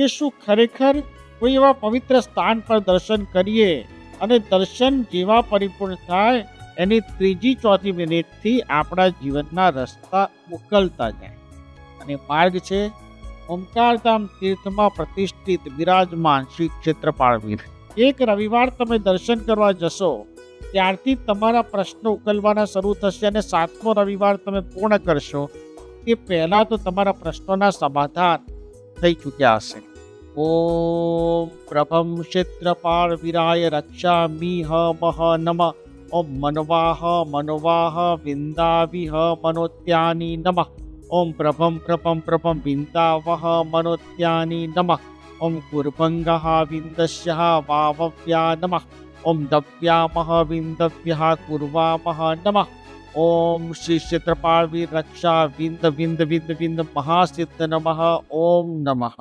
કે શું ખરેખર કોઈ એવા પવિત્ર સ્થાન પર દર્શન કરીએ અને દર્શન જેવા પરિપૂર્ણ થાય એની ત્રીજી ચોથી મિનિટથી આપણા જીવનના રસ્તા ઉકલતા જાય. અને માર્ગ છે ઓમકારધામ તીર્થમાં પ્રતિષ્ઠિત બિરાજમાન શ્રી ક્ષેત્રપાળવીર. એક રવિવાર તમે દર્શન કરવા જશો ત્યારથી તમારા પ્રશ્નો ઉકેલવાના શરૂ થશે અને 7મો રવિવાર તમે પૂર્ણ કરશો તે પહેલાં તો તમારા પ્રશ્નોના સમાધાન થઈ ચૂક્યા હશે. ઓમ પ્રભમ ક્ષેત્રપાળવીરાય રક્ષામિહ મહ નમઃ. ઓમ મનવાહ મનવાહ વિંદાવિહ મનોત્યાની નમઃ. ઓમ પ્રભમ પ્રભમ વિંદાવહ મનોત્યાની નમઃ. ઓમ કુર્ભંગઃ વિંદસ્યઃ વાવવ્યા નમઃ. ઓમ દવ્યામહ વિંદવ્યઃ કુર્વામહ નમઃ. ઓમ શ્રી ક્ષેત્રપાળવીર રક્ષા વિંદ વિંદ વિંદ વિંદ મહાસિદ્ધ નમઃ. ઓમ નમઃ.